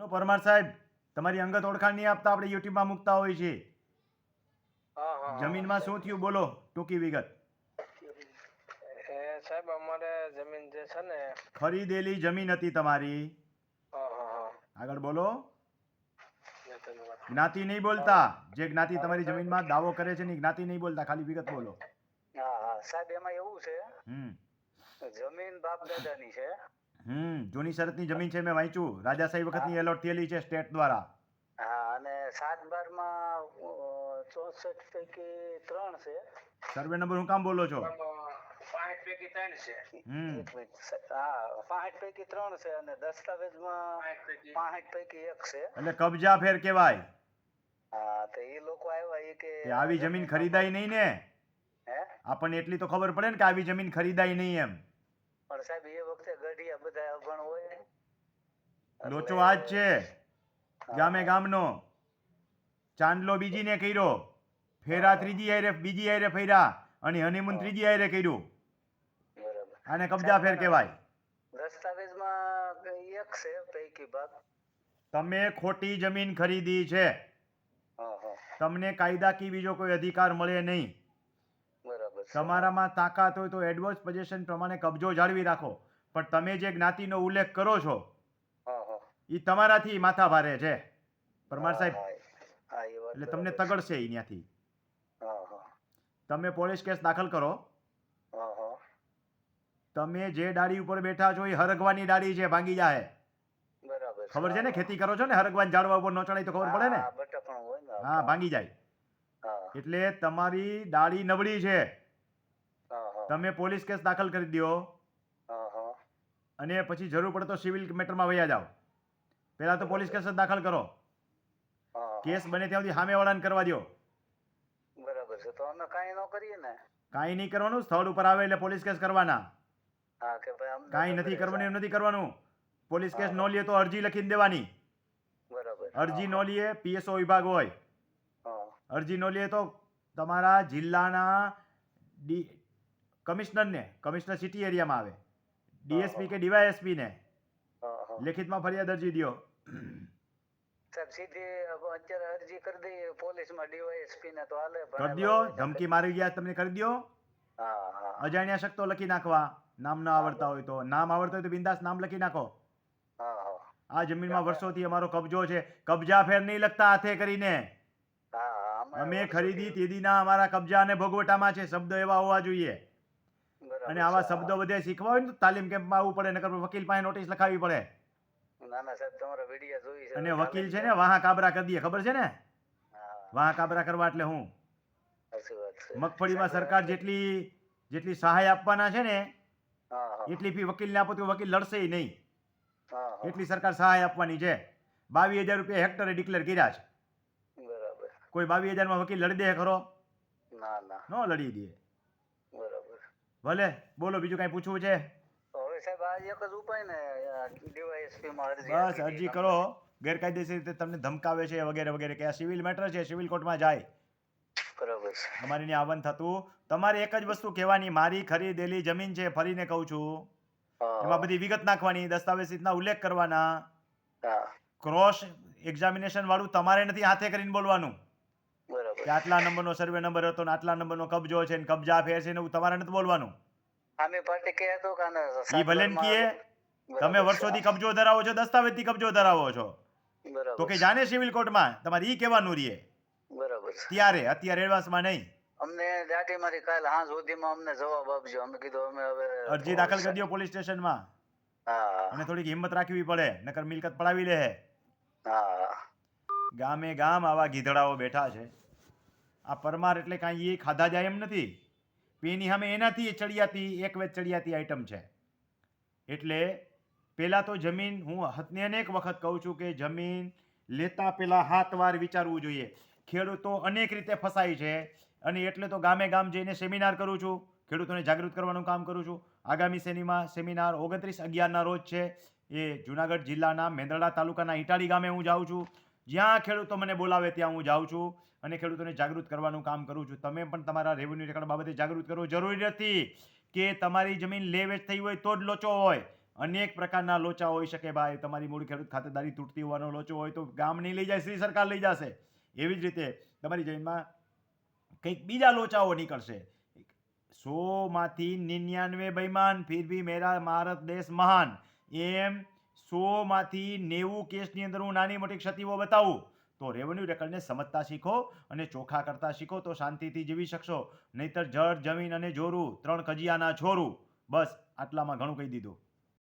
બોલો પરમાર સાહેબ, તમારી અંગત ઓળખાણ નહીં આપતા આપણે યુટ્યુબમાં મૂકતા હોય છે. જમીનમાં શું થયું બોલો, ટૂંકી વિગત. સાહેબ અમારે જમીન જે છે ને ખરીદેલી જમીન હતી તમારી. આગળ બોલો. જ્ઞાતિ નહીં બોલતા. જે જ્ઞાતિ તમારી જમીનમાં દાવો કરે છે ને જ્ઞાતિ નહીં બોલતા, ખાલી વિગત બોલો. સાહેબ એમાં એવું છે, જમીન બાપ દાદાની છે. જૂની શરતની જમીન છે, મેં વાંચ્યું. રાજાશાહી વખતની એલોટ થયેલી છે સ્ટેટ દ્વારા. હા, અને 7/12 64 પૈકી 3 છે. સર્વે નંબર હું કામ બોલો છો? 65 પૈકી 3 છે. એક મિનિટ. હા, 65 પૈકી 3 છે અને દસ્તાવેજમાં 65 પૈકી 1 છે. એટલે કબજા ફેર કહેવાય. હા, તો એ લોકો આવ્યા એ કે આવી જમીન ખરીદાય નહીં ને. હે? આપણને એટલી તો ખબર પડે ને કે આવી જમીન ખરીદાય નહીં એમ. પણ સાહેબ એ વખતે ગઢિયા બધા અભણ હોય. લોચો આજ છે ગામે ગામનો. ચાંદલો બીજીને કર્યો, ફેરા ત્રીજી હારે, બીજી હારે ફેરા, અને હનીમૂન ત્રીજી હારે કર્યું. બરાબર. આને કબજા ફેર કહેવાય. દસ્તાવેજમાં 1 છે પૈકી ભાગ. તમે ખોટી જમીન ખરીદી છે. તમને કાયદાકીય બીજો કોઈ અધિકાર મળે નહીં. બરાબર. તમારામાં તાકાત હોય તો એડવર્સ પોઝિશન પ્રમાણે કબજો જાળવી રાખો, પણ તમે જે જ્ઞાતિનો ઉલ્લેખ કરો છો એ તમારાથી માથા ભારે છે પરમાર સાહેબ. એટલે તમને તગડશે અહીંયાથી. તમે પોલીસ કેસ દાખલ કરો. તમે જે ડાળી ઉપર બેઠા છો એ હરગવાની ડાળી છે, ભાંગી જાય. બરાબર. ખબર છે ને, ખેતી કરો છો ને, હરગવાની ઝાડવા ઉપર નો ચડાય તો ખબર પડે ને. બટકણું હોય ને. હા, ભાંગી જાય. એટલે તમારી ડાળી નબળી છે. તમે પોલીસ કેસ દાખલ કરી દો અને પછી જરૂર પડે તો સિવિલ મેટરમાં વયા જાઓ. પહેલા તો પોલીસ કેસ જ દાખલ કરો. કેસ બને ત્યાં સુધી સામેવાળાને કરવા દો. બરાબર છે. તો અમે કાંઈ ન કરીએ ને. કાંઈ નહીં કરવાનું. સ્થળ ઉપર આવે એટલે પોલીસ કેસ કરવાના. હા, કે ભાઈ અમને કાંઈ નથી કરવાનું એમ નથી કરવાનું. પોલીસ કેસ ન લે તો અરજી લખીને દેવાની. બરાબર. અરજી ન લે, પીએસઓ વિભાગ હોય, અરજી ન લે તો તમારા જિલ્લાના કમિશનરને, કમિશનર સિટી એરિયામાં આવે, ડીએસપી કે ડીવાયએસપી ને લેખિતમાં ફરિયાદ અરજી દો. સાહેબ સીધી અત્યારે અરજી કરી દઈએ પોલીસમાં ડીવાયએસપી ને તો હાલે. કરી દો. ધમકી મારી ગયા તમને કરી દો. અજાણ્યા શબ્દો લખી નાખવા, નામ ન આવડતા હોય તો. નામ આવડતા હોય તો બિંદાસ નામ લખી નાખો. આ જમીનમાં વર્ષોથી અમારો કબજો છે. કબજા ફેર નહીં લખતા હાથે કરીને. અમે ખરીદી તેદીના અમારા કબજા અને ભોગવટામાં છે. શબ્દો એવા હોવા જોઈએ. અને આવા શબ્દો બધે શીખવા હોય ને તો તાલીમ કેમ્પમાં આવવું પડે, નકર વકીલ પાસે નોટિસ લખાવવી પડે. નાના સાહેબ તમારા વિડિયો જોઈ છે. અને વકીલ છે ને વાહ કાબરા કરી દે, ખબર છે ને? વાહ કાબરા કરવા એટલે હું મગફળીમાં સરકાર જેટલી સહાય આપવાના છે ને એટલી ફી વકીલને આપો તો વકીલ લડશે નહીં. એટલી સરકાર સહાય આપવાની છે. 22,000 રૂપિયા હેક્ટરે ડિક્લેર કર્યા છે. બરાબર. કોઈ 22,000 વકીલ લડી દે ખરો? ના. ન લડી દે. બરાબર. ભલે બોલો, બીજું કઈ પૂછવું છે? હવે સાહેબ આ એક જ ઉપાય ને ડીવાયએસપી માં અરજી. બસ અરજી કરો. ગેરકાયદેસર રીતે તમને ધમકાવે છે વગેરે વગેરે, કે આ સિવિલ મેટર છે, સિવિલ કોર્ટમાં જાય. બરાબર. અમારી ને આવન થતું. તમારે એક જ વસ્તુ કહેવાની, મારી ખરીદેલી જમીન છે, ફરીને કહું છું. એમાં બધી વિગત નાખવાની, દસ્તાવેજ રીતના ઉલ્લેખ કરવાના. ક્રોસ એક્ઝામિનેશન વાળું તમારે નથી હાથે કરીને બોલવાનું બરાબર. કે આટલા નંબરનો સર્વે નંબર હતો ને આટલા નંબરનો કબજો છે ને કબજા ફેર છે ને એવું તમારે નથી બોલવાનું. આમે પાર્ટી કહે તો કાને ઈ ભલેન કીએ તમે વર્ષોથી કબજો ધરાવો છો, દસ્તાવેજથી કબજો ધરાવો છો, બરાબર. તો કે જાને સિવિલ કોર્ટમાં તમારે ઈ કહેવાનું રહીએ. બરાબર. ત્યારે અત્યારે એડવાન્સમાં નહીં. અમને દાટી મારી કાલ હાંજ સુધીમાં અમને જવાબ આપજો. અમે કીધું અમે હવે અરજી દાખલ કરી દો પોલીસ સ્ટેશનમાં. અને થોડીક હિંમત રાખવી પડે, નકર મિલકત પડાવી લે. ગામે ગામ આવા ગીધડાઓ બેઠા છે. આ પરમાર એટલે કાંઈ એ ખાધા જાય એમ નથી. પેની સામે એનાથી ચડિયાતી એક વેચ ચડિયાતી આઈટમ છે. એટલે પહેલાં તો જમીન, હું હતને અનેક વખત કહું છું કે જમીન લેતા પહેલાં 7 વાર વિચારવું જોઈએ. ખેડૂતો અનેક રીતે ફસાય છે અને એટલે તો ગામે ગામ જઈને સેમિનાર કરું છું, ખેડૂતોને જાગૃત કરવાનું કામ કરું છું. આગામી સેમિનાર 29/11 રોજ છે. એ જુનાગઢ જિલ્લાના મેંદરડા તાલુકાના ઈટાળી ગામે હું જાઉં છું. જ્યાં ખેડૂતો મને બોલાવે ત્યાં હું જાઉં છું અને ખેડૂતોને જાગૃત કરવાનું કામ કરું છું. તમે પણ તમારા રેવન્યુ રેકર્ડ બાબતે જાગૃત કરો. જરૂરી નથી કે તમારી જમીન લે વેચ થઈ હોય તો જ લોચો હોય. અનેક પ્રકારના લોચા હોઈ શકે ભાઈ. તમારી મૂળ ખેડૂત ખાતેદારી તૂટતી હોવાનો લોચો હોય તો ગામ નહીં લઈ જાય, શ્રી સરકાર લઈ જશે. એવી જ રીતે તમારી જમીનમાં કંઈક બીજા લોચાઓ નીકળશે. 100માંથી 99 બેઈમાન ફિર ભી મેરા ભારત દેશ મહાન. એમ 100માંથી 90 કેસની અંદર હું નાની મોટી ક્ષતિઓ બતાવું તો રેવન્યુ રેકર્ડને સમજતા શીખો અને ચોખા કરતા શીખો તો શાંતિથી જીવી શકશો. નહીતર જળ, જમીન અને જોરું 3 કજિયાના છોરું. બસ આટલામાં ઘણું કહી દીધું.